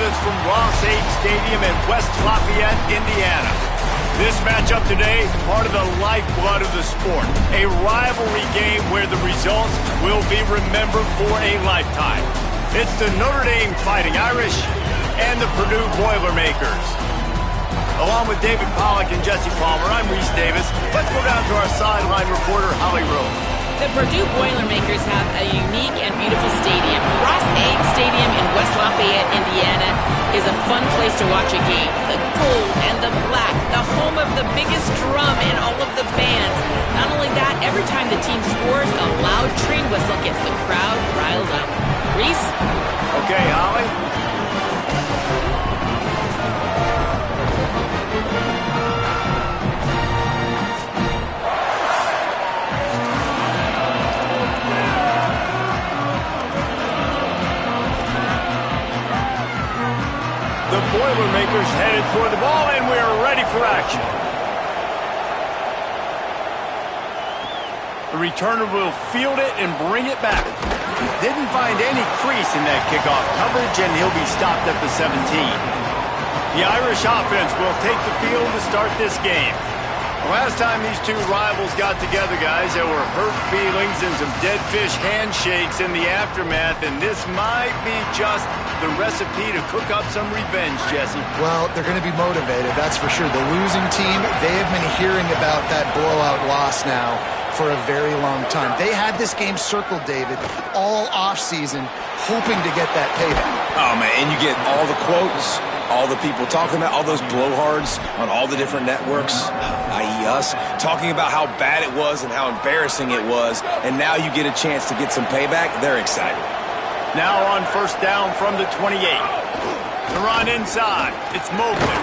us from Ross-Ade Stadium in West Lafayette, Indiana. This matchup today, part of the lifeblood of the sport. A rivalry game where the results will be remembered for a lifetime. It's the Notre Dame Fighting Irish and the Purdue Boilermakers. Along with David Pollack and Jesse Palmer, I'm Reese Davis. Let's go down to our sideline reporter, Holly Rowe. The Purdue Boilermakers have a unique and beautiful stadium. Ross-Ade Stadium in West Lafayette, Indiana is a fun place to watch a game. The gold and the black, the home of the biggest drum and all of the bands. Not only that, every time the team scores, a loud train whistle gets the crowd riled up. Reese? Okay, Holly. The Boilermakers headed toward the ball, and we are ready for action. The returner will field it and bring it back. Didn't find any crease in that kickoff coverage, and he'll be stopped at the 17. The Irish offense will take the field to start this game. Last time these two rivals got together, guys, there were hurt feelings and some dead fish handshakes in the aftermath, and this might be just the recipe to cook up some revenge, Jesse. Well, they're going to be motivated, that's for sure. The losing team, they have been hearing about that blowout loss now for a very long time. They had this game circled, David, all offseason, hoping to get that payback. Oh, man, and you get all the quotes, all the people talking about, all those blowhards on all the different networks, i.e. us, talking about how bad it was and how embarrassing it was, and now you get a chance to get some payback. They're excited. Now on first down from the 28. The run inside. It's Mobley.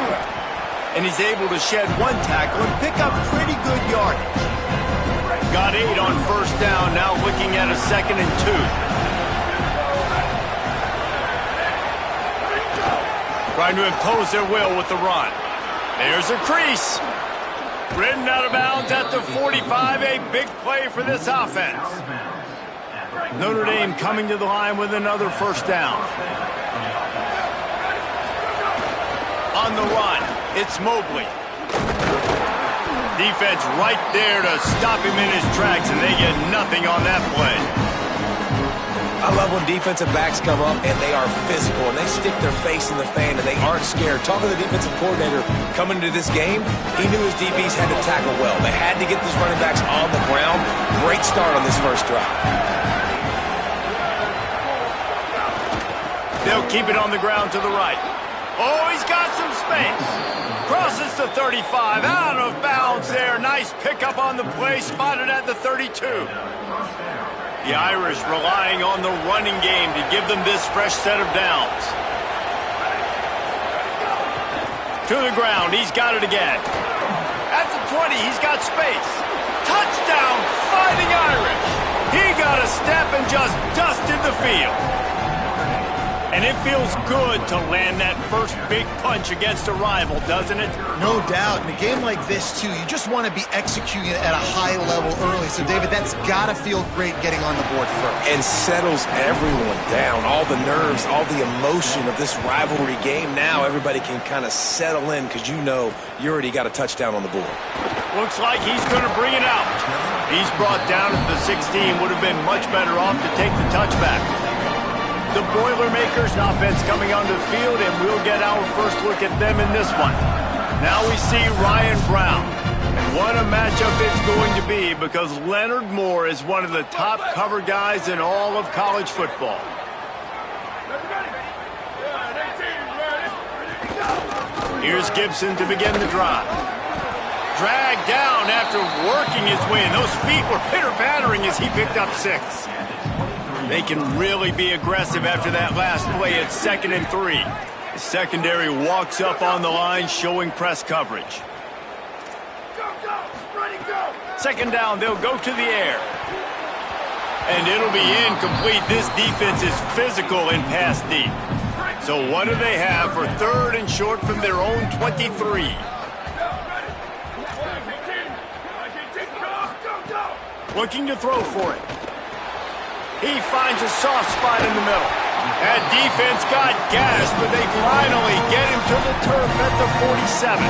And he's able to shed one tackle and pick up pretty good yardage. Got 8 on first down, now looking at a 2nd and 2. Trying to impose their will with the run. There's a crease. Ridden out of bounds at the 45, a big play for this offense. Notre Dame coming to the line with another first down. On the run, it's Mobley. Defense right there to stop him in his tracks, and they get nothing on that play. I love when defensive backs come up and they are physical and they stick their face in the fan and they aren't scared. Talking to the defensive coordinator coming into this game, he knew his DBs had to tackle well. They had to get these running backs on the ground. Great start on this first drive. They'll keep it on the ground to the right. Oh, he's got some space. Crosses the 35, out of bounds there. Nice pickup on the play, spotted at the 32. The Irish relying on the running game to give them this fresh set of downs. To the ground, he's got it again. At the 20, he's got space. Touchdown, Fighting Irish. He got a step and just dusted the field. And it feels good to land that first big punch against a rival, doesn't it? No doubt. In a game like this, too, you just want to be executing it at a high level early. So, David, that's got to feel great getting on the board first. And settles everyone down. All the nerves, all the emotion of this rivalry game. Now everybody can kind of settle in because you know you already got a touchdown on the board. Looks like he's going to bring it out. He's brought down at the 16. Would have been much better off to take the touchback. The Boilermakers offense coming onto the field, and we'll get our first look at them in this one. Now we see Ryan Brown. And what a matchup it's going to be because Leonard Moore is one of the top cover guys in all of college football. Here's Gibson to begin the drive. Dragged down after working his way, and those feet were pitter-pattering as he picked up 6. They can really be aggressive after that last play at 2nd and 3. The secondary walks up on the line, showing press coverage. Second down, they'll go to the air. And it'll be incomplete. This defense is physical in pass deep. So what do they have for 3rd and short from their own 23? Looking to throw for it. He finds a soft spot in the middle. That defense got gassed, but they finally get him to the turf at the 47.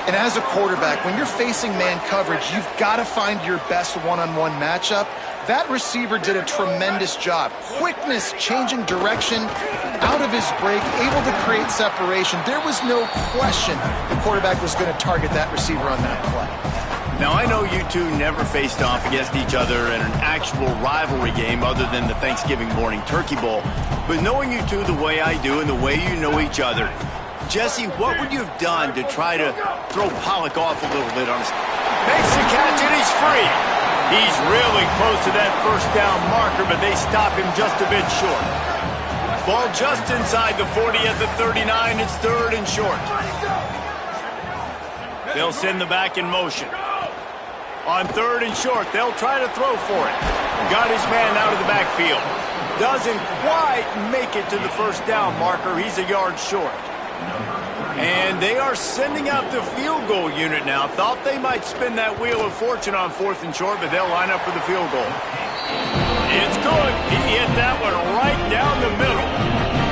And as a quarterback, when you're facing man coverage, you've got to find your best one-on-one matchup. That receiver did a tremendous job. Quickness, changing direction, out of his break, able to create separation. There was no question the quarterback was going to target that receiver on that play. Now, I know you two never faced off against each other in an actual rivalry game other than the Thanksgiving morning turkey bowl. But knowing you two the way I do and the way you know each other, Jesse, what would you have done to try to throw Pollock off a little bit on his... Makes the catch and he's free. He's really close to that first down marker, but they stop him just a bit short. Ball just inside the 40 at the 39. It's 3rd and short. They'll send the back in motion. On 3rd and short, they'll try to throw for it. Got his man out of the backfield. Doesn't quite make it to the first down marker. He's a yard short. And they are sending out the field goal unit now. Thought they might spin that wheel of fortune on 4th and short, but they'll line up for the field goal. It's good. He hit that one right down the middle.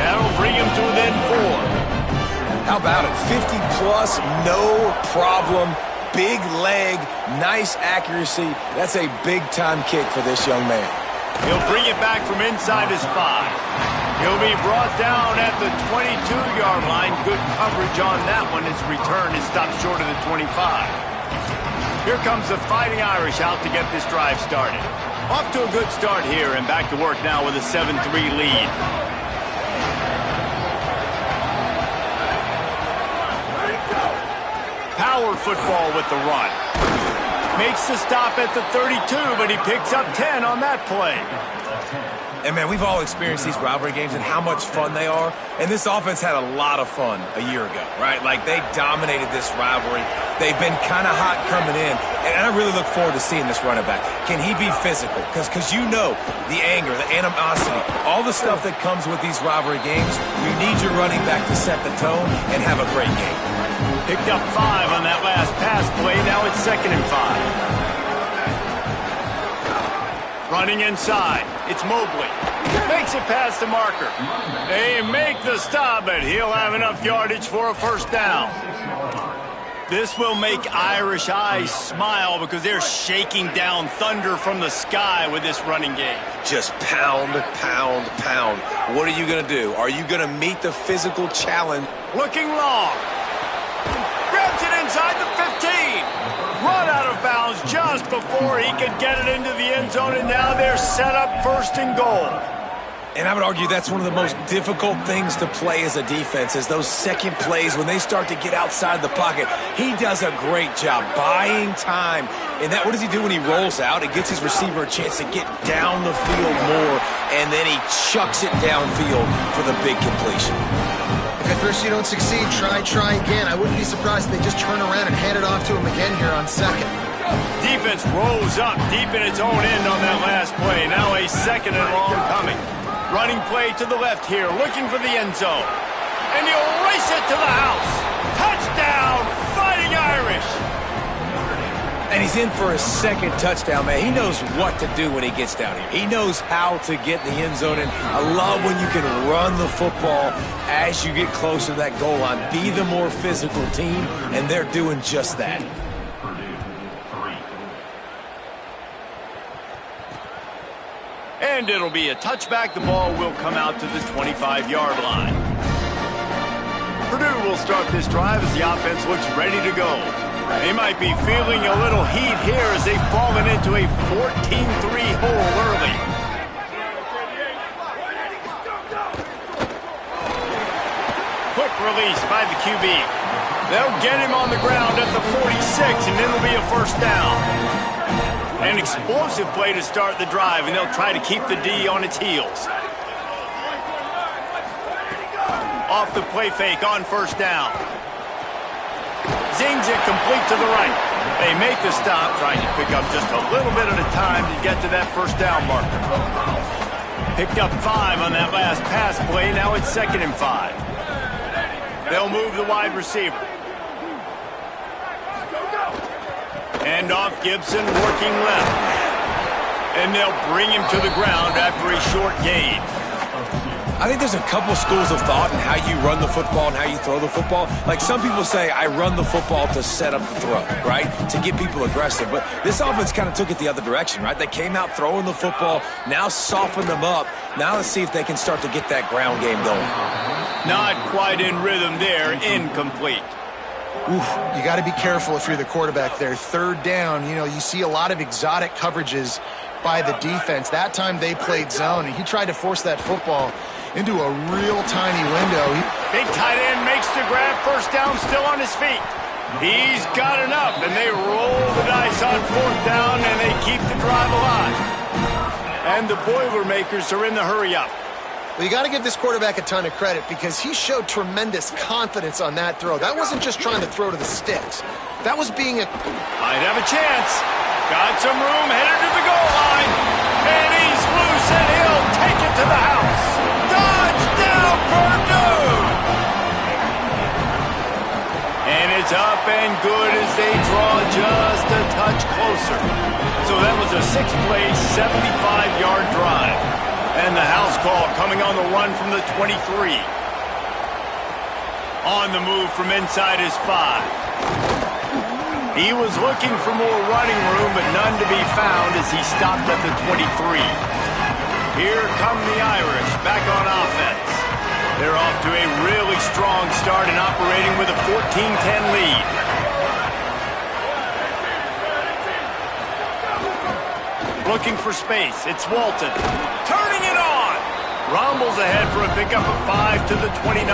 That'll bring him to within 4. How about it? 50-plus, no problem. Big leg, nice accuracy. That's a big-time kick for this young man. He'll bring it back from inside his 5. He'll be brought down at the 22-yard line. Good coverage on that one. His return is stopped short of the 25. Here comes the Fighting Irish out to get this drive started. Off to a good start here and back to work now with a 7-3 lead. Power football with the run. Makes the stop at the 32, but he picks up 10 on that play. And, man, we've all experienced these rivalry games and how much fun they are. And this offense had a lot of fun a year ago, right? Like, they dominated this rivalry. They've been kind of hot coming in. And I really look forward to seeing this running back. Can he be physical? Because you know the anger, the animosity, all the stuff that comes with these rivalry games, you need your running back to set the tone and have a great game. Picked up 5 on that last pass play. Now it's 2nd and 5. Running inside. It's Mobley. Makes it past the marker. They make the stop, but he'll have enough yardage for a first down. This will make Irish eyes smile because they're shaking down thunder from the sky with this running game. Just pound, pound, pound. What are you going to do? Are you going to meet the physical challenge? Looking long. Grabs it inside the 15. Run out of bounds just before he could get it into the end zone, and now they're set up 1st and goal. And I would argue that's one of the most difficult things to play as a defense is those second plays when they start to get outside the pocket. He does a great job buying time. And that, what does he do when he rolls out? It gets his receiver a chance to get down the field more, and then he chucks it downfield for the big completion. If at first you don't succeed, try again. I wouldn't be surprised if they just turn around and hand it off to him again here on 2nd. Defense rolls up deep in its own end on that last play. Now a 2nd and long coming. Running play to the left here, looking for the end zone. And he'll race it to the house. Touchdown, Fighting Irish. And he's in for a 2nd touchdown, man. He knows what to do when he gets down here. He knows how to get in the end zone. And I love when you can run the football as you get closer to that goal line. Be the more physical team, and they're doing just that. And it'll be a touchback. The ball will come out to the 25-yard line. Purdue will start this drive as the offense looks ready to go. They might be feeling a little heat here as they've fallen into a 14-3 hole early. Quick release by the QB. They'll get him on the ground at the 46, and it'll be a first down. An explosive play to start the drive, and they'll try to keep the D on its heels. Off the play fake on first down. Zings it complete to the right. They make the stop, trying to pick up just a little bit at a time to get to that first down marker. Picked up 5 on that last pass play. Now it's 2nd and 5. They'll move the wide receiver. Hand off Gibson, working left. And they'll bring him to the ground after a short gain. I think there's a couple schools of thought in how you run the football and how you throw the football. Like some people say, I run the football to set up the throw, right? To get people aggressive. But this offense kind of took it the other direction, right? They came out throwing the football, now soften them up. Now let's see if they can start to get that ground game going. Not quite in rhythm there, incomplete. Oof, you got to be careful if you're the quarterback there. Third down, you see a lot of exotic coverages by the defense. That time they played zone, and he tried to force that football into a real tiny window. Big tight end makes the grab. First down, still on his feet. He's got enough, and they roll the dice on fourth down, and they keep the drive alive. And the Boilermakers are in the hurry-up. Well, you got to give this quarterback a ton of credit because he showed tremendous confidence on that throw. That wasn't just trying to throw to the sticks. That was being Might have a chance. Got some room, headed to the goal line. And he's loose, and he'll take it to the house. Touchdown, Purdue! And it's up and good as they draw just a touch closer. So that was a 6-play, 75-yard drive. And the house call coming on the run from the 23. On the move from inside his 5. He was looking for more running room, but none to be found as he stopped at the 23. Here come the Irish back on offense. They're off to a really strong start and operating with a 14-10 lead. Looking for space. It's Walton. Turning it on. Rumbles ahead for a pickup of 5 to the 29.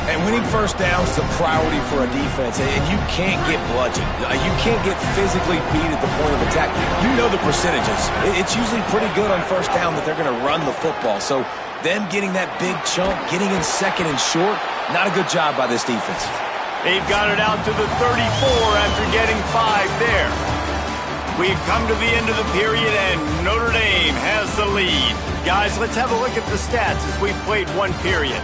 And winning first downs is a priority for a defense, and you can't get bludgeoned. You can't get physically beat at the point of attack. You know the percentages. It's usually pretty good on first down that they're going to run the football. So them getting that big chunk, getting in second and short, not a good job by this defense. They've got it out to the 34 after getting 5 there. We've come to the end of the period, and Notre Dame has the lead. Guys, let's have a look at the stats as we've played one period.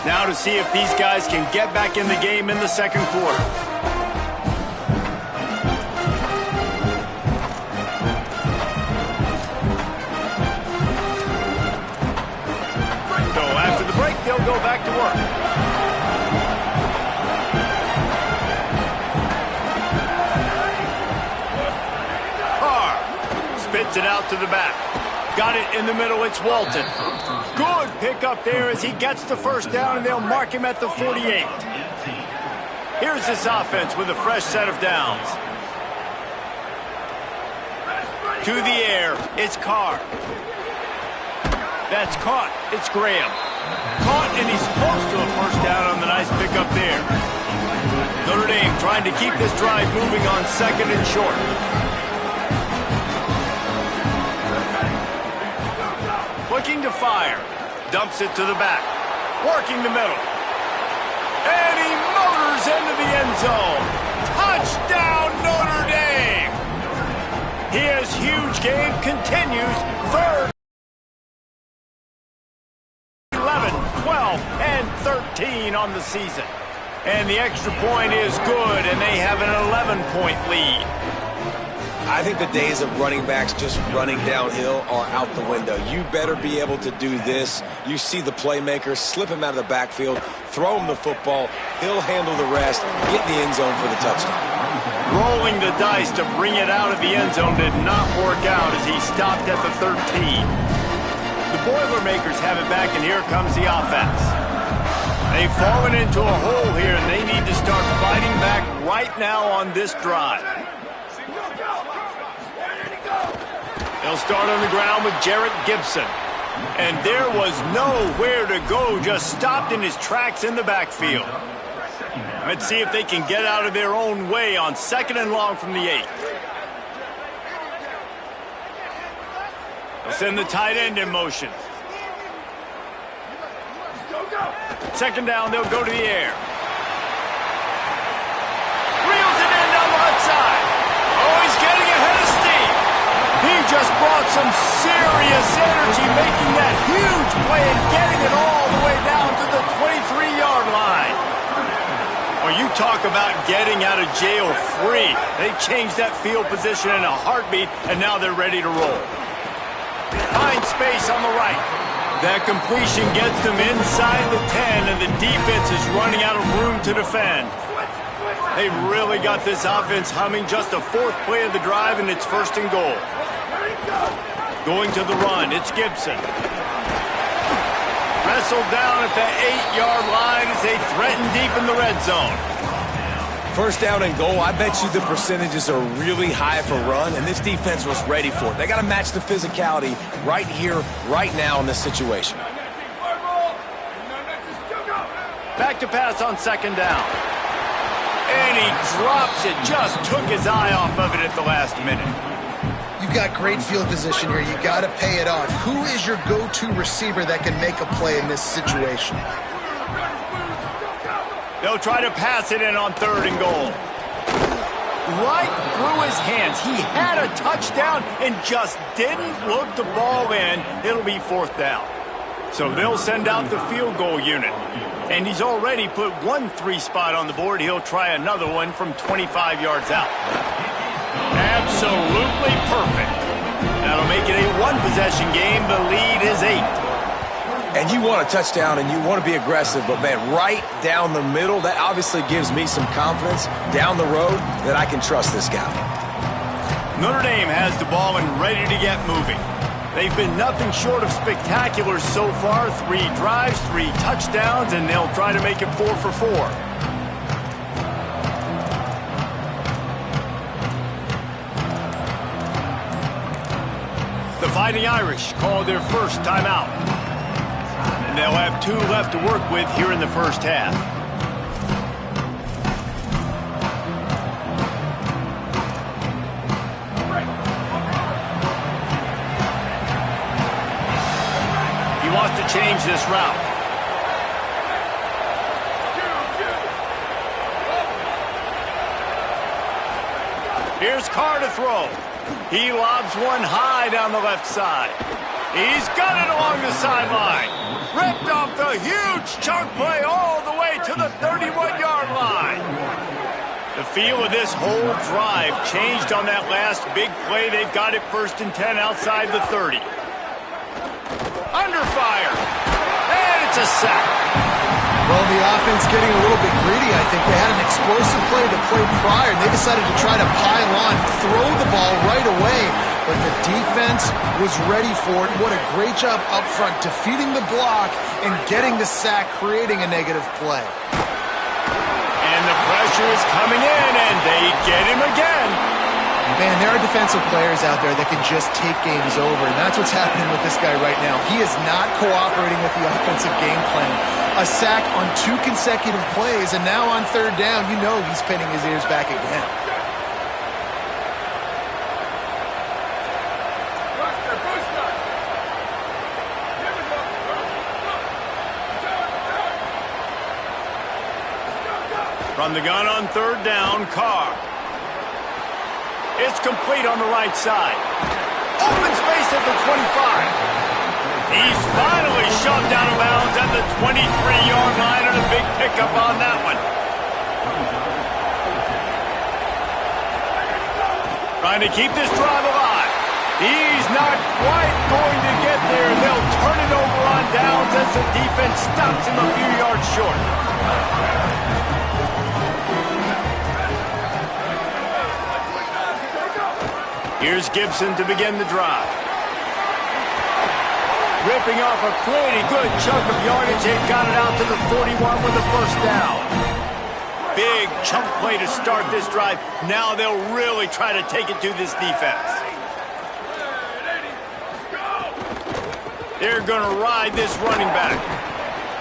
Now to see if these guys can get back in the game in the second quarter. So after the break, they'll go back to work. Spits it out to the back. Got it in the middle. It's Walton. Good pickup there as he gets the first down, and they'll mark him at the 48. Here's this offense with a fresh set of downs. To the air. It's Carr. That's caught. It's Graham. Caught, and he's close to a first down on the nice pickup there. Notre Dame trying to keep this drive moving on second and short. Looking to fire. Dumps it to the back. Working the middle. And he motors into the end zone. Touchdown, Notre Dame! His huge game continues. Third. 11, 12, and 13 on the season. And the extra point is good, and they have an 11-point lead. I think the days of running backs just running downhill are out the window. You better be able to do this. You see the playmaker, slip him out of the backfield, throw him the football, he'll handle the rest, get in the end zone for the touchdown. Rolling the dice to bring it out of the end zone did not work out as he stopped at the 13. The Boilermakers have it back, and here comes the offense. They've fallen into a hole here, and they need to start fighting back right now on this drive. They'll start on the ground with Jarrett Gibson. And there was nowhere to go, just stopped in his tracks in the backfield. Let's see if they can get out of their own way on second and long from the 8. They'll send the tight end in motion. Second down, they'll go to the air. Reels it in down the left side. Oh, he's getting ahead of steam. He just brought some serious energy, making that huge play and getting it all the way down to the 23-yard line. Well, you talk about getting out of jail free. They changed that field position in a heartbeat, and now they're ready to roll. Find space on the right. That completion gets them inside the 10, and the defense is running out of room to defend. They've really got this offense humming. Just the fourth play of the drive, and it's first and goal. Going to the run, it's Gibson. Wrestled down at the 8-yard line as they threaten deep in the red zone. First down and goal, I bet you the percentages are really high for run, and this defense was ready for it. They got to match the physicality right here, right now in this situation. Back to pass on second down. And he drops it, just took his eye off of it at the last minute. You've got great field position here. You got to pay it off. Who is your go-to receiver that can make a play in this situation? They'll try to pass it in on third and goal. Right through his hands. He had a touchdown and just didn't look the ball in. It'll be fourth down. So they'll send out the field goal unit. And he's already put 1 3 spot on the board. He'll try another one from 25 yards out. Absolutely perfect. That'll make it a one-possession game. The lead is 8. And you want a touchdown and you want to be aggressive, but man, right down the middle, that obviously gives me some confidence down the road that I can trust this guy. Notre Dame has the ball and ready to get moving. They've been nothing short of spectacular so far. 3 drives, 3 touchdowns, and they'll try to make it 4 for 4. The Fighting Irish called their first timeout. And they'll have 2 left to work with here in the first half. He wants to change this route. Here's Carr to throw. He lobs one high down the left side. He's got it along the sideline. Ripped off the huge chunk play all the way to the 31-yard line. The feel of this whole drive changed on that last big play. They've got it first and 10 outside the 30. Under fire. And it's a sack. Well, the offense getting a little bit greedy, I think. They had an explosive play to play prior, and they decided to try to pile on, throw the ball right away. But the defense was ready for it. What a great job up front, defeating the block and getting the sack, creating a negative play. And the pressure is coming in, and they get him again. Man, there are defensive players out there that can just take games over, and that's what's happening with this guy right now. He is not cooperating with the offensive game plan. A sack on 2 consecutive plays, and now on third down, you know he's pinning his ears back again. From the gun on third down, Carr. It's complete on the right side. Open space at the 25. He's finally shoved out of bounds at the 23-yard line, and a big pickup on that one. Trying to keep this drive alive. He's not quite going to get there. They'll turn it over on downs as the defense stops him a few yards short. Here's Gibson to begin the drive. Ripping off a pretty good chunk of yardage. They've got it out to the 41 with a first down. Big chunk play to start this drive. Now they'll really try to take it to this defense. They're going to ride this running back.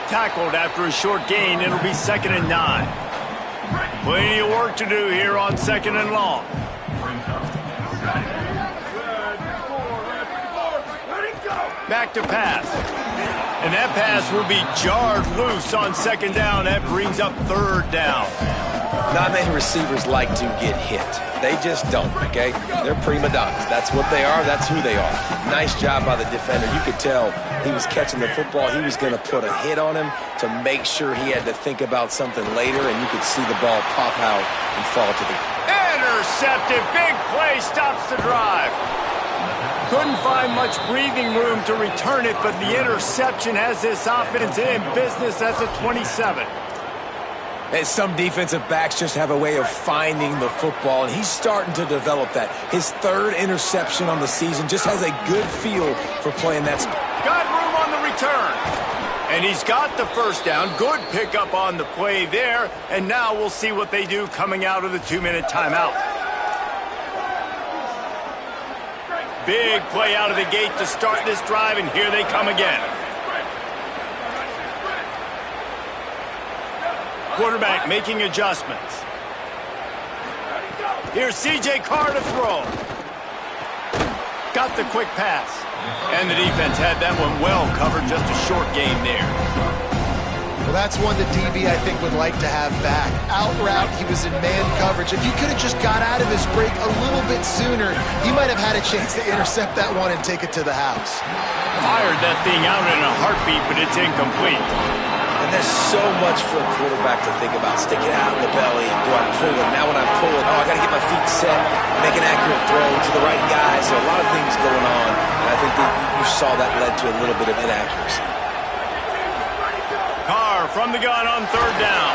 Tackled after a short gain. It'll be 2nd and 9. Plenty of work to do here on 2nd and long. Back to pass. And that pass will be jarred loose on second down. That brings up third down. Not many receivers like to get hit. They just don't, okay? They're prima donnas. That's what they are. That's who they are. Nice job by the defender. You could tell he was catching the football. He was going to put a hit on him to make sure he had to think about something later, and you could see the ball pop out and fall to the ground. Intercepted. Big play stops the drive. Couldn't find much breathing room to return it, but the interception has this offense in business at the 27. And some defensive backs just have a way of finding the football, and he's starting to develop that. His third interception on the season, just has a good feel for playing that spot. Got room on the return. And he's got the first down. Good pickup on the play there. And now we'll see what they do coming out of the 2-minute timeout. Big play out of the gate to start this drive, and here they come again. Quarterback making adjustments. Here's C.J. Carr to throw. Got the quick pass. And the defense had that one well covered, just a short game there. Well, that's one the DB, I think, would like to have back. Out route, he was in man coverage. If he could have just got out of his break a little bit sooner, he might have had a chance to intercept that one and take it to the house. Fired that thing out in a heartbeat, but it's incomplete. And there's so much for a quarterback to think about. Stick it out in the belly. Do I pull it? Now when I pull it, I got to get my feet set, make an accurate throw to the right guy. So a lot of things going on. And I think that you saw that led to a little bit of inaccuracy. Carr from the gun on third down.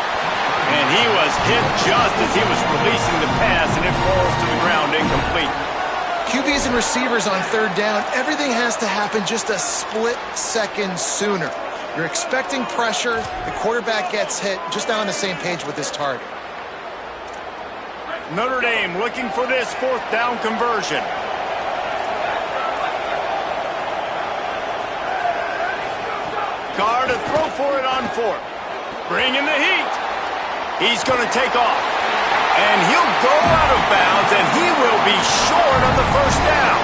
And he was hit just as he was releasing the pass, and it falls to the ground incomplete. QBs and receivers on third down, everything has to happen just a split second sooner. You're expecting pressure, the quarterback gets hit, just now on the same page with his target. Notre Dame looking for this fourth down conversion. Carr to throw for it on fourth. Bringing the heat. He's going to take off. And he'll go out of bounds, and he will be short of the first down.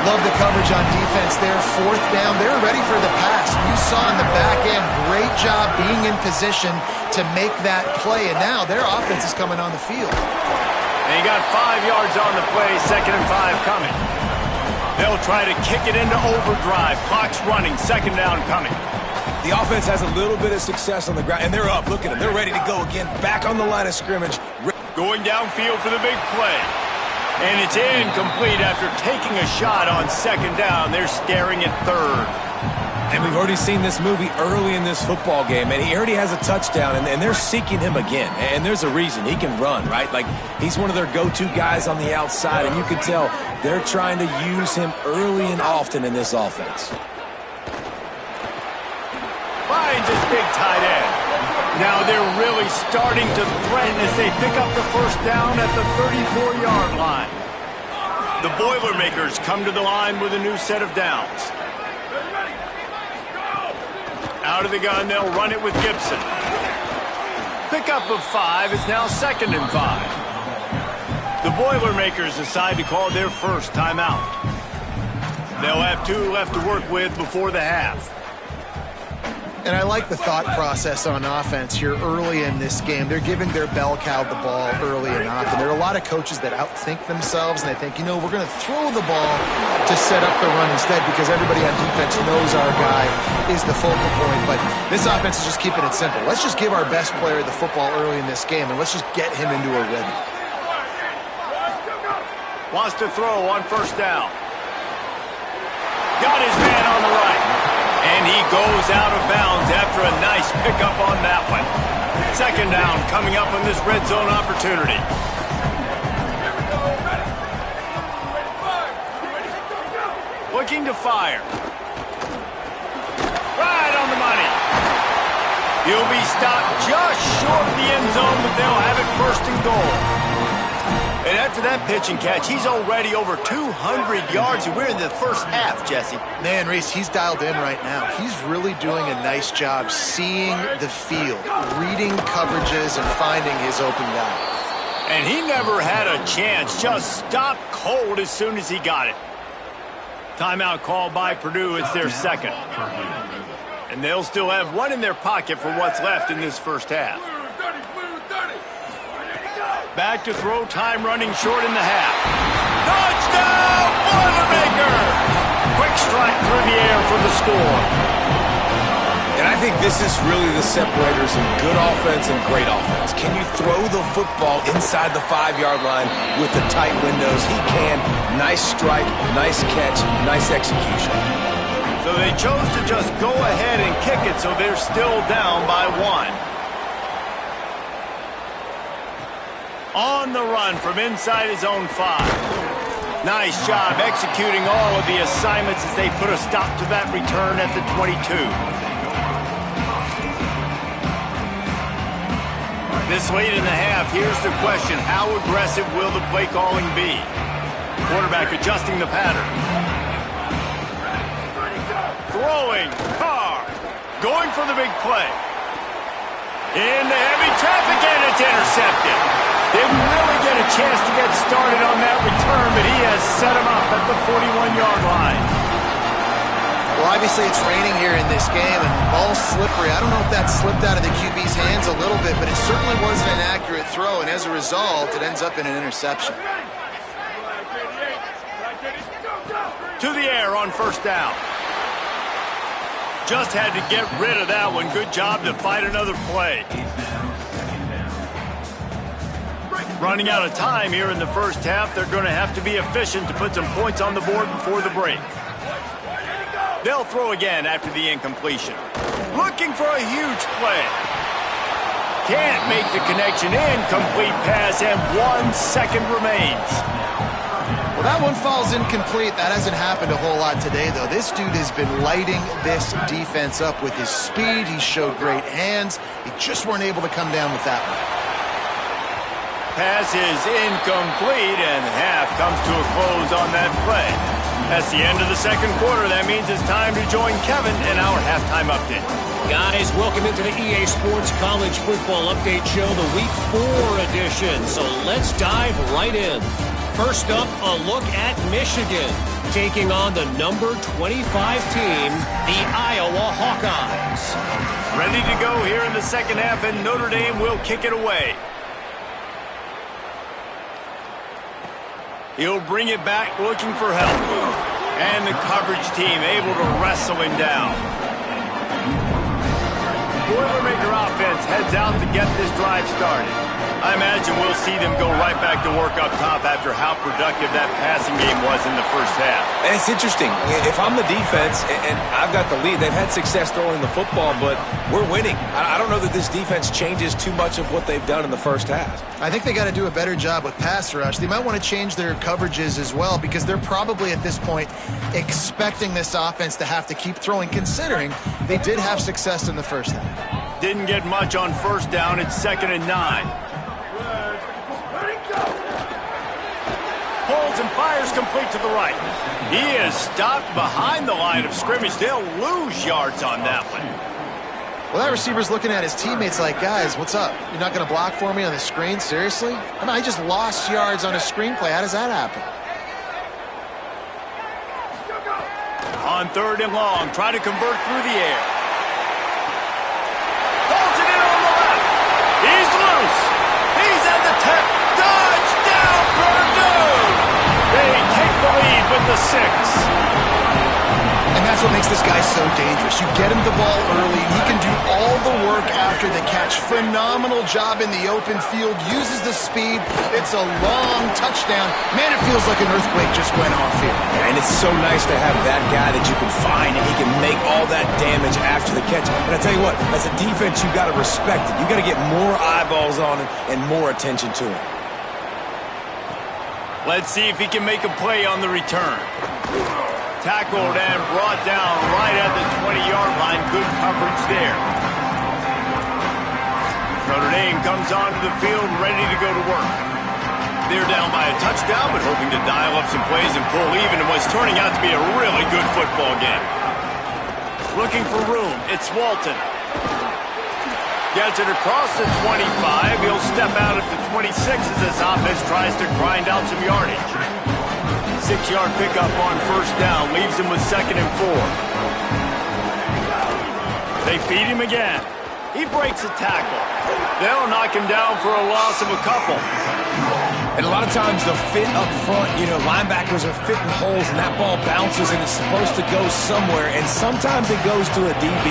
Love the coverage on defense there. Fourth down, they're ready for the pass. You saw in the back end, great job being in position to make that play. And now their offense is coming on the field. And he got 5 yards on the play, 2nd and 5 coming. They'll try to kick it into overdrive. Clock's running, 2nd down coming. The offense has a little bit of success on the ground, and they're up. Look at them. They're ready to go again. Back on the line of scrimmage. Going downfield for the big play. And it's incomplete after taking a shot on 2nd down. They're staring at third. And we've already seen this movie early in this football game, and he already has a touchdown, and they're seeking him again. And there's a reason. He can run, right? Like, he's one of their go-to guys on the outside, and you can tell they're trying to use him early and often in this offense. Finds his big tight end. Now they're really starting to threaten as they pick up the first down at the 34-yard line. The Boilermakers come to the line with a new set of downs. Out of the gun, they'll run it with Gibson. Pickup of 5 is now 2nd and 5. The Boilermakers decide to call their first timeout. They'll have 2 left to work with before the half. And I like the thought process on offense here early in this game. They're giving their bell cow the ball early and often. There are a lot of coaches that outthink themselves, and they think, you know, we're going to throw the ball to set up the run instead because everybody on defense knows our guy is the focal point. But this offense is just keeping it simple. Let's just give our best player the football early in this game, and let's just get him into a rhythm. Wants to throw on first down. Got his man on the right. And he goes out of bounds after a nice pickup on that one. 2nd down coming up on this red zone opportunity. Looking to fire. Right on the money. He'll be stopped just short of the end zone, but they'll have it 1st and goal. And after that pitch and catch, he's already over 200 yards, and we're in the first half, Jesse. Man, Reese, he's dialed in right now. He's really doing a nice job seeing the field, reading coverages, and finding his open guy. And he never had a chance, just stopped cold as soon as he got it. Timeout called by Purdue. It's their second. And they'll still have one in their pocket for what's left in this first half. Back to throw, time running short in the half. Touchdown, Boilermaker! Quick strike through the air for the score. And I think this is really the separators in good offense and great offense. Can you throw the football inside the 5-yard line with the tight windows? He can. Nice strike, nice catch, nice execution. So they chose to just go ahead and kick it, so they're still down by 1. On the run from inside his own 5. Nice job executing all of the assignments as they put a stop to that return at the 22. This late in the half, here's the question. How aggressive will the play calling be? Quarterback adjusting the pattern. Throwing. Carr. Going for the big play. Into heavy traffic, and it's intercepted. Didn't really get a chance to get started on that return, but he has set him up at the 41-yard line. Well, obviously it's raining here in this game, and the ball's slippery. I don't know if that slipped out of the QB's hands a little bit, but it certainly wasn't an accurate throw, and as a result, it ends up in an interception. To the air on first down. Just had to get rid of that one. Good job to fight another play. Running out of time here in the first half. They're going to have to be efficient to put some points on the board before the break. They'll throw again after the incompletion. Looking for a huge play. Can't make the connection. Incomplete pass, and 1 second remains. Well, that one falls incomplete. That hasn't happened a whole lot today, though. This dude has been lighting this defense up with his speed. He showed great hands. He just weren't able to come down with that one. Pass is incomplete, and half comes to a close on that play. That's the end of the second quarter. That means it's time to join Kevin in our halftime update. Guys, welcome into the EA Sports College Football Update Show, the Week 4 edition. So let's dive right in. First up, a look at Michigan, taking on the number 25 team, the Iowa Hawkeyes. Ready to go here in the second half, and Notre Dame will kick it away. He'll bring it back looking for help. And the coverage team able to wrestle him down. Boilermaker offense heads out to get this drive started. I imagine we'll see them go right back to work up top after how productive that passing game was in the first half. And it's interesting. If I'm the defense and I've got the lead, they've had success throwing the football, but we're winning. I don't know that this defense changes too much of what they've done in the first half. I think they got to do a better job with pass rush. They might want to change their coverages as well, because they're probably at this point expecting this offense to have to keep throwing, considering they did have success in the first half. Didn't get much on first down. It's 2nd and 9. Pulls and fires complete to the right. He is stopped behind the line of scrimmage. They'll lose yards on that one. Well, that receiver's looking at his teammates like, guys, what's up? You're not going to block for me on the screen? Seriously? I mean, I just lost yards on a screenplay. How does that happen? On 3rd and long, try to convert through the air. Pulls it in on the left. He's loose. He's at the 10. Touchdown, Purdue! They take the lead with the 6. And that's what makes this guy so dangerous. You get him the ball early, and he can do all the work after the catch. Phenomenal job in the open field. Uses the speed. It's a long touchdown. Man, it feels like an earthquake just went off here. Yeah, and it's so nice to have that guy that you can find, and he can make all that damage after the catch. And I tell you what, as a defense, you've got to respect it. You've got to get more eyeballs on him and more attention to him. Let's see if he can make a play on the return. Tackled and brought down right at the 20-yard line. Good coverage there. Notre Dame comes onto the field ready to go to work. They're down by a touchdown, but hoping to dial up some plays and pull even in what's turning out to be a really good football game. Looking for room. It's Walton. Gets it across the 25. He'll step out at the 26 as this offense tries to grind out some yardage. 6-yard pickup on first down leaves him with 2nd and 4. They feed him again. He breaks a tackle. They'll knock him down for a loss of a couple. And a lot of times the fit up front, linebackers are fitting holes and that ball bounces and it's supposed to go somewhere. And sometimes it goes to a DB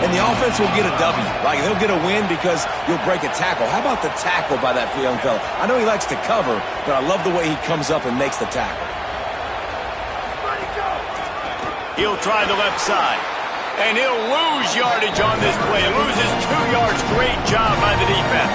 and the offense will get a W. Like they'll get a win because you'll break a tackle. How about the tackle by that young fella? I know he likes to cover, but I love the way he comes up and makes the tackle. He'll try the left side. And he'll lose yardage on this play. Loses 2 yards. Great job by the defense.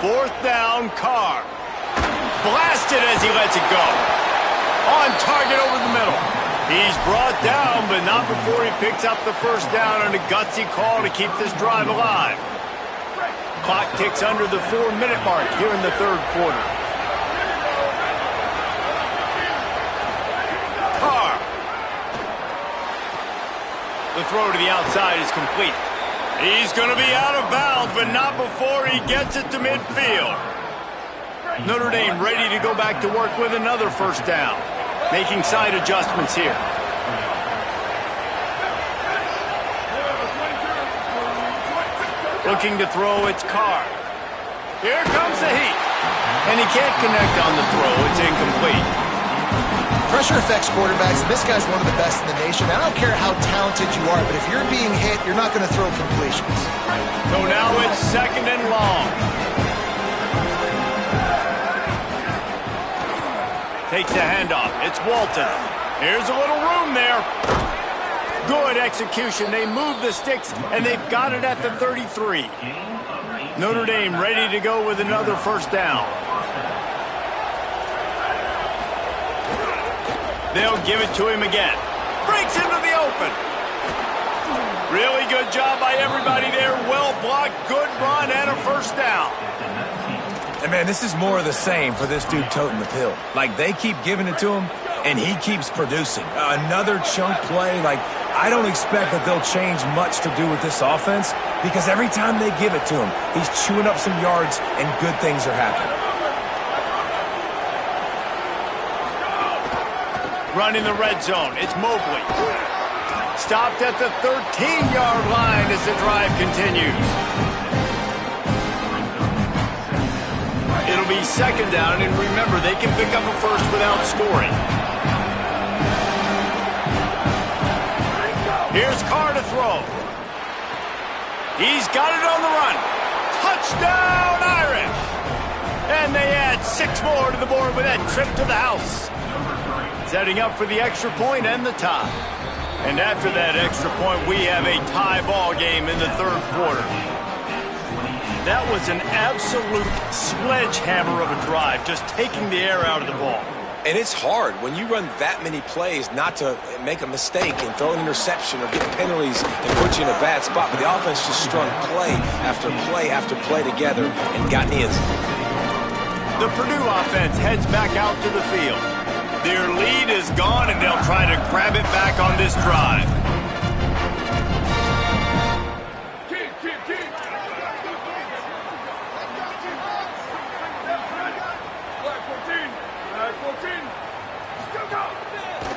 Fourth down, Carr. Blasted as he lets it go. On target over the middle. He's brought down, but not before he picks up the first down on a gutsy call to keep this drive alive. Clock ticks under the 4-minute mark here in the third quarter. Carr. The throw to the outside is complete. He's going to be out of bounds, but not before he gets it to midfield. Notre Dame ready to go back to work with another first down. Making side adjustments here. Looking to throw, it's Carr. Here comes the heat. And he can't connect on the throw. It's incomplete. Pressure affects quarterbacks. This guy's one of the best in the nation. I don't care how talented you are, but if you're being hit, you're not going to throw completions. So now it's 2nd and long. Takes the handoff. It's Walton. Here's a little room there. Good execution. They move the sticks, and they've got it at the 33. Notre Dame ready to go with another first down. They'll give it to him again. Breaks into the open. Really good job by everybody there. Well blocked, good run, and a first down. And, man, this is more of the same for this dude toting the pill. Like, they keep giving it to him, and he keeps producing. Another chunk play. Like, I don't expect that they'll change much to do with this offense because every time they give it to him, he's chewing up some yards, and good things are happening. Running the red zone, it's Mobley. Stopped at the 13-yard line as the drive continues. It'll be 2nd down, and remember, they can pick up a first without scoring. Here's Carr to throw. He's got it on the run. Touchdown, Irish! And they add 6 more to the board with that trip to the house. Setting up for the extra point and the tie. And after that extra point, we have a tie ball game in the third quarter. That was an absolute sledgehammer of a drive, just taking the air out of the ball. And it's hard when you run that many plays not to make a mistake and throw an interception or get penalties and put you in a bad spot. But the offense just strung play after play after play together and got in the end zone. The Purdue offense heads back out to the field. Their lead is gone, and they'll try to grab it back on this drive.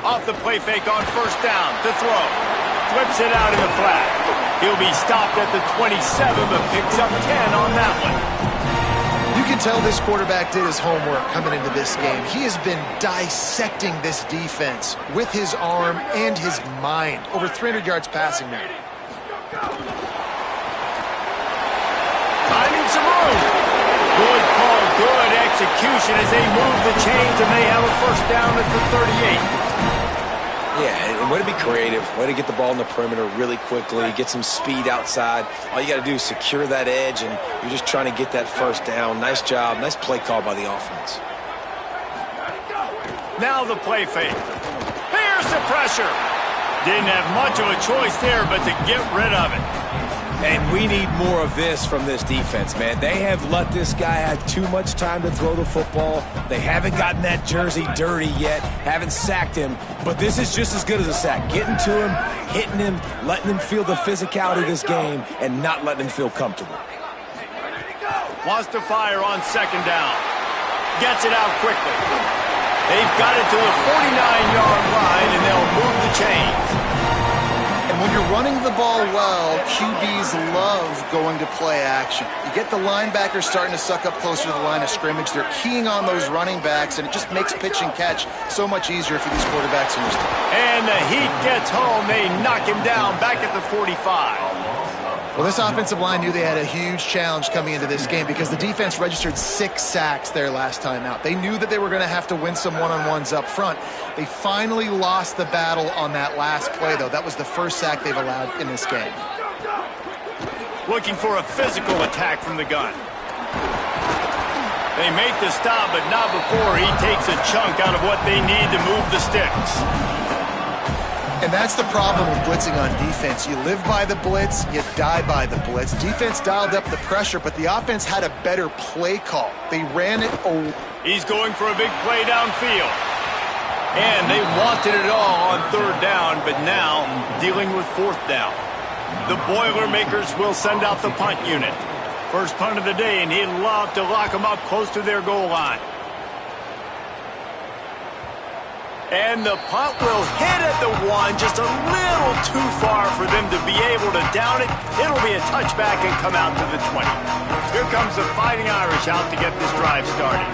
Off the play fake on first down to throw. Flips it out in the flat. He'll be stopped at the 27, but picks up 10 on that one. You can tell this quarterback did his homework coming into this game. He has been dissecting this defense with his arm and his mind. Over 300 yards passing now. Finding some room. Good call, good execution as they move the chains, and they have a first down at the 38. Yeah, and way to be creative, way to get the ball in the perimeter really quickly, get some speed outside. All you got to do is secure that edge, and you're just trying to get that first down. Nice job, nice play call by the offense. Now the play fake. Here's the pressure. Didn't have much of a choice there, but to get rid of it. And we need more of this from this defense, man. They have let this guy have too much time to throw the football. They haven't gotten that jersey dirty yet, haven't sacked him. But this is just as good as a sack. Getting to him, hitting him, letting him feel the physicality of this game, and not letting him feel comfortable. Wants to fire on second down. Gets it out quickly. They've got it to the 49-yard line, and they'll move the chains. And when you're running the ball well, QBs love going to play action. You get the linebackers starting to suck up closer to the line of scrimmage. They're keying on those running backs, and it just makes pitch and catch so much easier for these quarterbacks in this team. And the heat gets home. They knock him down back at the 45. Well, this offensive line knew they had a huge challenge coming into this game because the defense registered 6 sacks their last time out. They knew that they were going to have to win some one-on-ones up front. They finally lost the battle on that last play, though. That was the first sack they've allowed in this game. Looking for a physical attack from the gun. They make the stop, but not before he takes a chunk out of what they need to move the sticks. And that's the problem with blitzing on defense. You live by the blitz, you die by the blitz. Defense dialed up the pressure, but the offense had a better play call. They ran it. He's going for a big play downfield. And they wanted it all on third down, but now dealing with fourth down. The Boilermakers will send out the punt unit. First punt of the day, and he'd love to lock them up close to their goal line. And the punt will hit at the 1, just a little too far for them to be able to down it. It'll be a touchback and come out to the 20. Here comes the Fighting Irish out to get this drive started.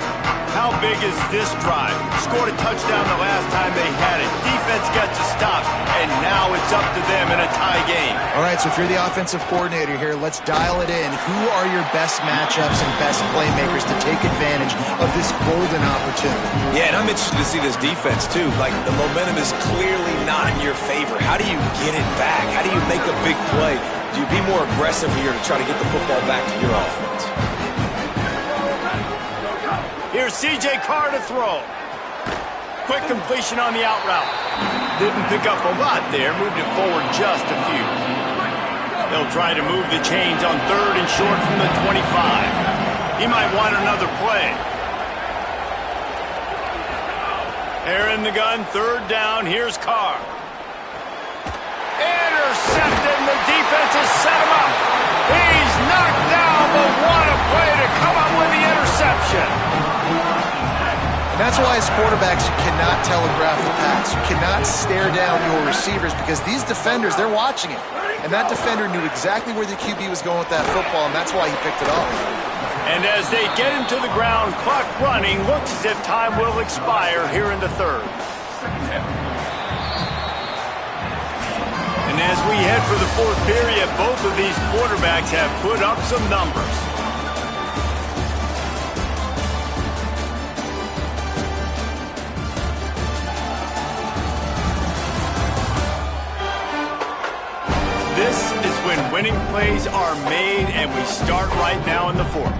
How big is this drive? Scored a touchdown the last time they had it. Defense gets a stop, and now it's up to them in a tie game. All right, so if you're the offensive coordinator here, let's dial it in. Who are your best matchups and best playmakers to take advantage of this golden opportunity? Yeah, and I'm interested to see this defense, too. Like, the momentum is clearly not in your favor. How do you get it back? How do you make a big play? Do you be more aggressive here to try to get the football back to your offense? Here's C.J. Carr to throw. Quick completion on the out route. Didn't pick up a lot there. Moved it forward just a few. They'll try to move the chains on third and short from the 25. He might want another play. Air in the gun, third down. Here's Carr. Intercepted, and the defense has set him up. He's knocked down, but what a play to come up with the interception. And that's why as quarterbacks, you cannot telegraph the pass. You cannot stare down your receivers because these defenders, they're watching it. And that defender knew exactly where the QB was going with that football, and that's why he picked it off. And as they get him to the ground, clock running, looks as if time will expire here in the third. And as we head for the fourth period, both of these quarterbacks have put up some numbers. This is when winning plays are made, and we start right now in the fourth.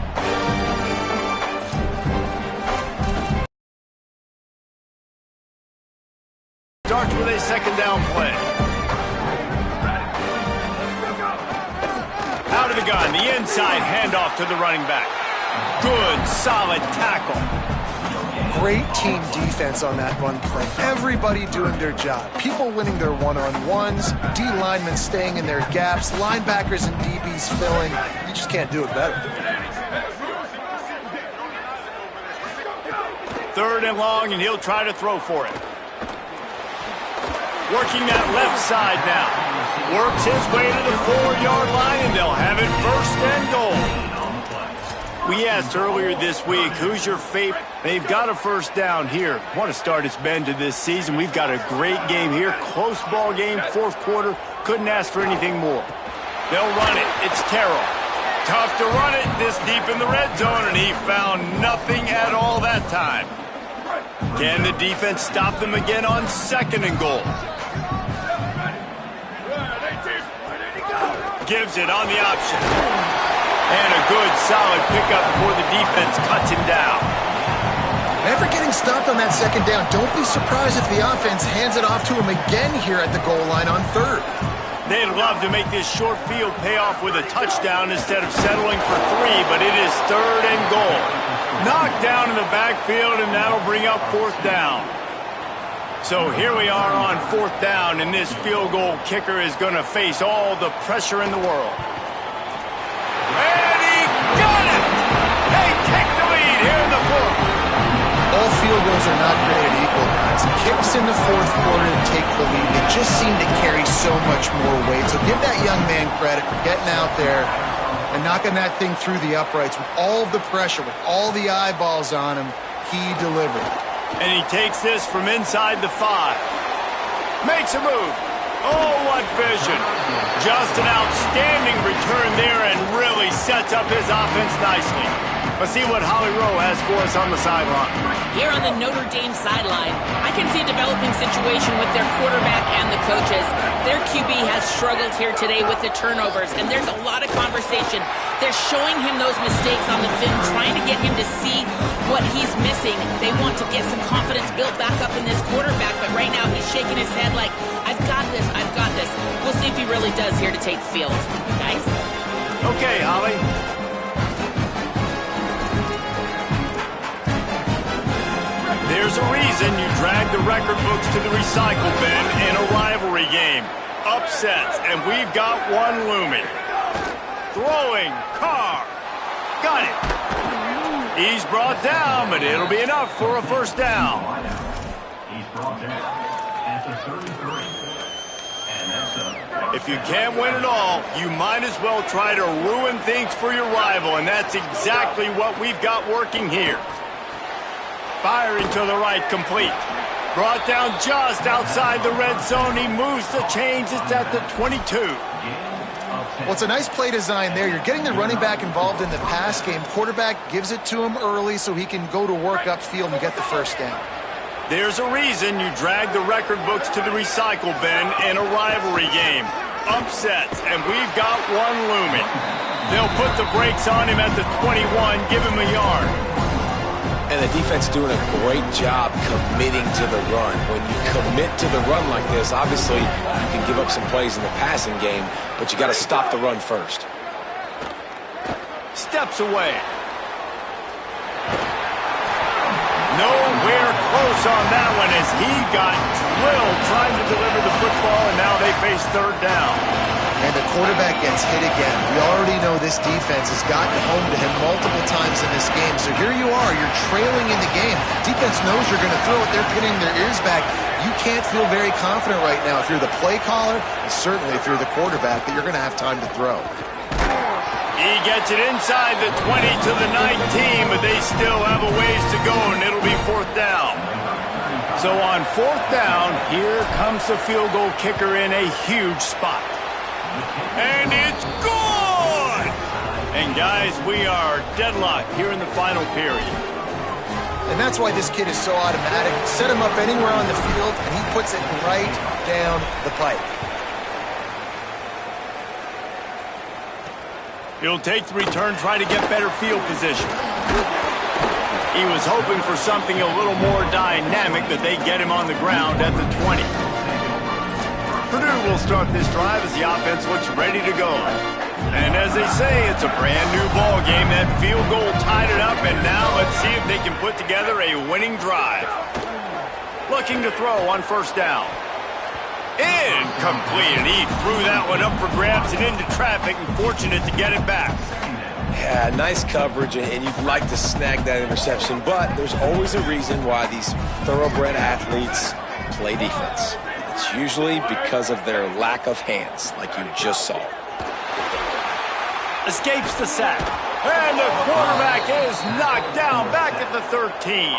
Starts with a second down play. Out of the gun, the inside handoff to the running back. Good, solid tackle. Great team defense on that run play. Everybody doing their job. People winning their one-on-ones, D linemen staying in their gaps, linebackers and DBs filling. You just can't do it better. Third and long, and he'll try to throw for it. Working that left side now. Works his way to the 4-yard line, and they'll have it first and goal. We asked earlier this week, who's your favorite? They've got a first down here. What a start it's been to this season. We've got a great game here. Close ball game, fourth quarter. Couldn't ask for anything more. They'll run it. It's Carroll. Tough to run it this deep in the red zone, and he found nothing at all that time. Can the defense stop them again on second and goal? Gives it on the option. And a good, solid pickup before the defense cuts him down. After getting stopped on that second down, don't be surprised if the offense hands it off to him again here at the goal line on third. They'd love to make this short field pay off with a touchdown instead of settling for 3, but it is 3rd and goal. Knocked down in the backfield, and that'll bring up 4th down. So here we are on 4th down, and this field goal kicker is going to face all the pressure in the world. And he got it! They take the lead here in the 4th. All field goals are not created equal, guys. Kicks in the 4th quarter to take the lead. They just seem to carry so much more weight. So give that young man credit for getting out there and knocking that thing through the uprights with all of the pressure, with all the eyeballs on him. He delivered. And he takes this from inside the 5. Makes a move. Oh, what vision. Just an outstanding return there and really sets up his offense nicely. Let's see what Holly Rowe has for us on the sideline. Here on the Notre Dame sideline, I can see a developing situation with their quarterback and the coaches. Their QB has struggled here today with the turnovers, and there's a lot of conversation. They're showing him those mistakes on the film, trying to get him to see what he's missing. They want to get some confidence built back up in this quarterback, but right now he's shaking his head like, I've got this, I've got this. We'll see if he really does here to take the field. Guys? Okay, Holly. There's a reason you drag the record books to the recycle bin in a rivalry game. Upsets, and we've got one looming. Throwing, Carr. Got it. He's brought down, but it'll be enough for a 1st down. He's brought down at the 33. And that's If you can't win it all, you might as well try to ruin things for your rival, and that's exactly what we've got working here. Firing to the right, complete. Brought down just outside the red zone. He moves the chains. It's at the 22. Well, it's a nice play design there. You're getting the running back involved in the pass game. Quarterback gives it to him early so he can go to work upfield and get the 1st down. There's a reason you drag the record books to the recycle bin in a rivalry game. Upsets, and we've got one looming. They'll put the brakes on him at the 21, give him a yard. And the defense doing a great job committing to the run. When you commit to the run like this, obviously you can give up some plays in the passing game, but you got to stop the run first. Steps away. Nowhere close on that one as he got drilled trying to deliver the football, and now they face 3rd down. And the quarterback gets hit again. We already know this defense has gotten home to him multiple times in this game. So here you are, you're trailing in the game. Defense knows you're going to throw it. They're pinning their ears back. You can't feel very confident right now if you're the play caller, and certainly if you're the quarterback, that you're going to have time to throw. He gets it inside the 20 to the 19, but they still have a ways to go, and it'll be 4th down. So on 4th down, here comes the field goal kicker in a huge spot. And it's good! And guys, we are deadlocked here in the final period. And that's why this kid is so automatic. Set him up anywhere on the field, and he puts it right down the pipe. He'll take the return, try to get better field position. He was hoping for something a little more dynamic, that they get him on the ground at the 20. Purdue will start this drive as the offense looks ready to go. And as they say, it's a brand new ball game. That field goal tied it up, and now let's see if they can put together a winning drive. Looking to throw on 1st down. Incomplete, and he threw that one up for grabs and into traffic, and fortunate to get it back. Yeah, nice coverage, and you'd like to snag that interception, but there's always a reason why these thoroughbred athletes play defense. It's usually because of their lack of hands, like you just saw. Escapes the sack. And the quarterback is knocked down back at the 13.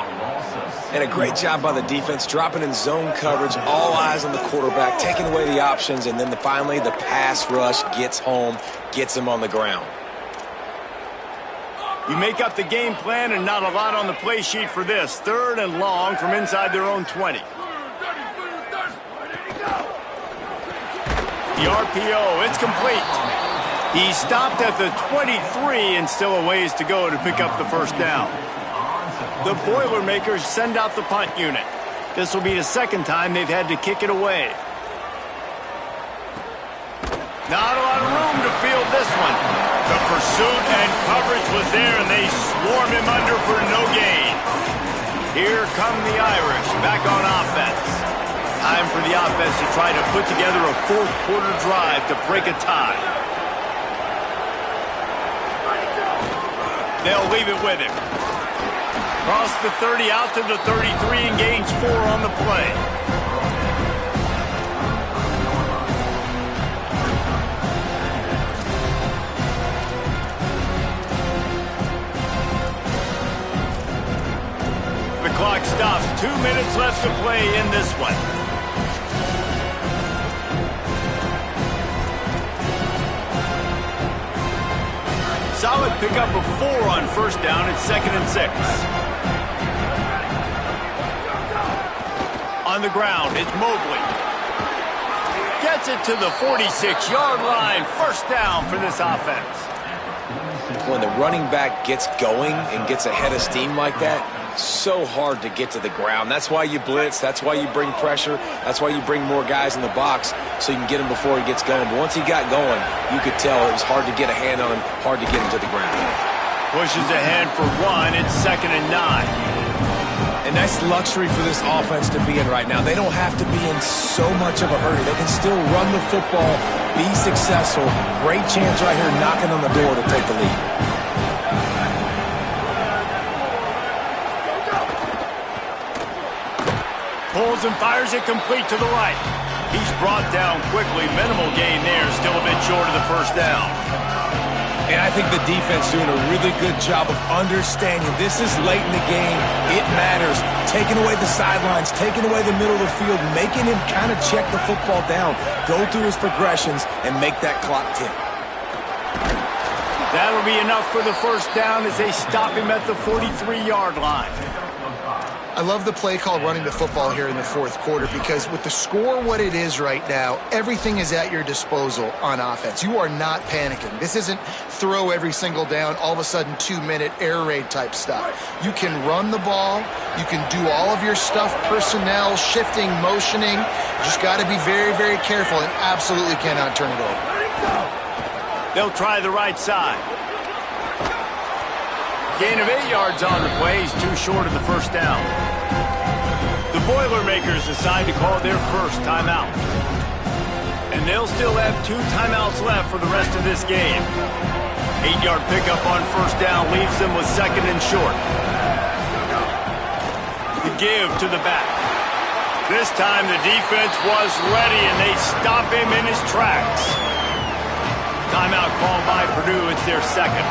And a great job by the defense, dropping in zone coverage, all eyes on the quarterback, taking away the options, and then finally the pass rush gets home, gets him on the ground. You make up the game plan, and not a lot on the play sheet for this. 3rd and long from inside their own 20. The RPO, it's complete. He stopped at the 23 and still a ways to go to pick up the 1st down. The Boilermakers send out the punt unit. This will be the 2nd time they've had to kick it away. Not a lot of room to field this one. The pursuit and coverage was there, and they swarm him under for no gain. Here come the Irish back on offense. Time for the offense to try to put together a fourth-quarter drive to break a tie. They'll leave it with him. Cross the 30 out to the 33 and gains 4 on the play. The clock stops. 2 minutes left to play in this one. Solid pickup of 4 on first down. It's 2nd and 6. On the ground, it's Mobley. Gets it to the 46-yard line. First down for this offense. When the running back gets going and gets ahead of steam like that, so hard to get to the ground. That's why you blitz. That's why you bring pressure. That's why you bring more guys in the box so you can get him before he gets going. But once he got going, you could tell it was hard to get a hand on him, hard to get him to the ground. Pushes ahead for 1. It's 2nd and 9. And that's luxury for this offense to be in right now. They don't have to be in so much of a hurry. They can still run the football, be successful. Great chance right here knocking on the door to take the lead. Pulls and fires it complete to the right. He's brought down quickly. Minimal gain there. Still a bit short of the first down. And I think the defense doing a really good job of understanding this is late in the game. It matters. Taking away the sidelines, taking away the middle of the field, making him kind of check the football down, go through his progressions, and make that clock tick. That'll be enough for the first down as they stop him at the 43-yard line. I love the play call running the football here in the fourth quarter because with the score what it is right now, everything is at your disposal on offense. You are not panicking. This isn't throw every single down, all of a sudden 2-minute air raid type stuff. You can run the ball. You can do all of your stuff, personnel, shifting, motioning. You just got to be very, very careful and absolutely cannot turn it over. They'll try the right side. Gain of 8 yards on the play. He's too short of the first down. The Boilermakers decide to call their first timeout. And they'll still have 2 timeouts left for the rest of this game. 8-yard pickup on first down leaves them with 2nd and short. The give to the back. This time the defense was ready and they stop him in his tracks. Timeout called by Purdue. It's their 2nd.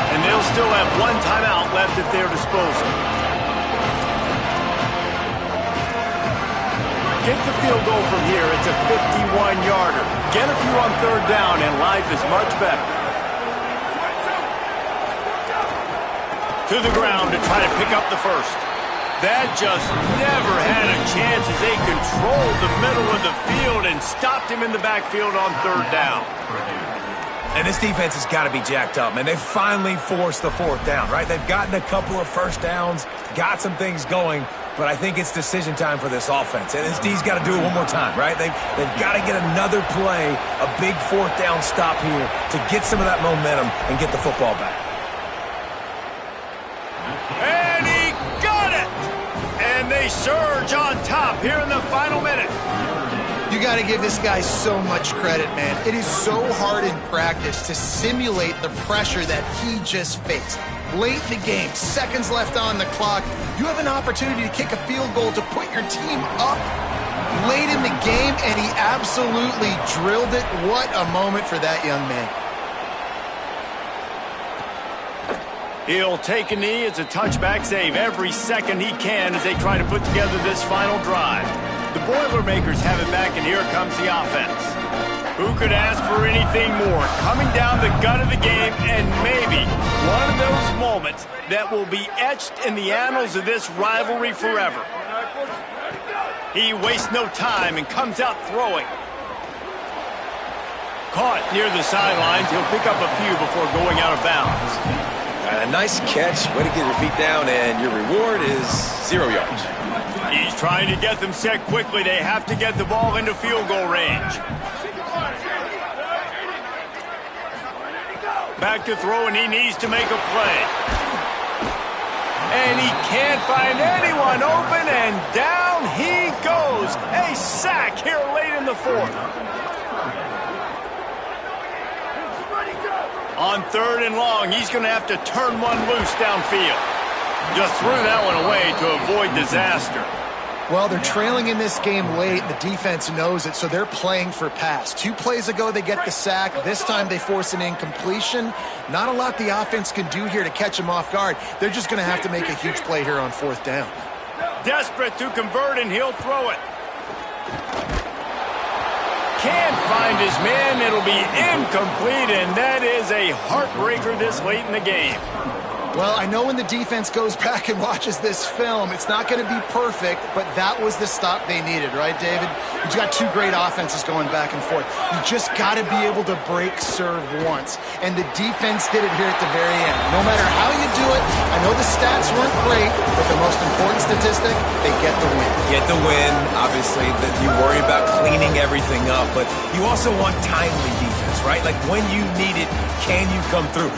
And they'll still have 1 timeout left at their disposal. Get the field goal from here. It's a 51-yarder. Get a few on third down, and life is much better. To the ground to try to pick up the first. That just never had a chance as they controlled the middle of the field and stopped him in the backfield on third down. And this defense has got to be jacked up, man. They've finally forced the 4th down, right? They've gotten a couple of first downs, got some things going, but I think it's decision time for this offense. And this D's got to do it one more time, right? They've got to get another play, a big 4th down stop here to get some of that momentum and get the football back. And he got it! And they surge on top here in the final minute. You got to give this guy so much credit, man. It is so hard in practice to simulate the pressure that he just faced. Late in the game, seconds left on the clock, you have an opportunity to kick a field goal to put your team up late in the game, and he absolutely drilled it. What a moment for that young man. He'll take a knee. It's a touchback save every second he can as they try to put together this final drive. The Boilermakers have it back, and here comes the offense. Who could ask for anything more? Coming down the gut of the game, and maybe one of those moments that will be etched in the annals of this rivalry forever. He wastes no time and comes out throwing. Caught near the sidelines. He'll pick up a few before going out of bounds. A nice catch. Way to get your feet down, and your reward is 0 yards. He's trying to get them set quickly. They have to get the ball into field goal range. Back to throw, and he needs to make a play. And he can't find anyone open, and down he goes. A sack here late in the fourth. On 3rd and long, he's going to have to turn one loose downfield. Just threw that one away to avoid disaster. Well, they're trailing in this game late. The defense knows it, so they're playing for pass. 2 plays ago, they get the sack. This time, they force an incompletion. Not a lot the offense can do here to catch them off guard. They're just going to have to make a huge play here on 4th down. Desperate to convert, and he'll throw it. Can't find his man. It'll be incomplete, and that is a heartbreaker this late in the game. Well, I know when the defense goes back and watches this film, it's not going to be perfect, but that was the stop they needed, right, David? You've got 2 great offenses going back and forth. You just got to be able to break serve once, and the defense did it here at the very end. No matter how you do it, I know the stats weren't great, but the most important statistic, they get the win. Get the win, obviously. You worry about cleaning everything up, but you also want timely defense, right? Like when you need it, can you come through?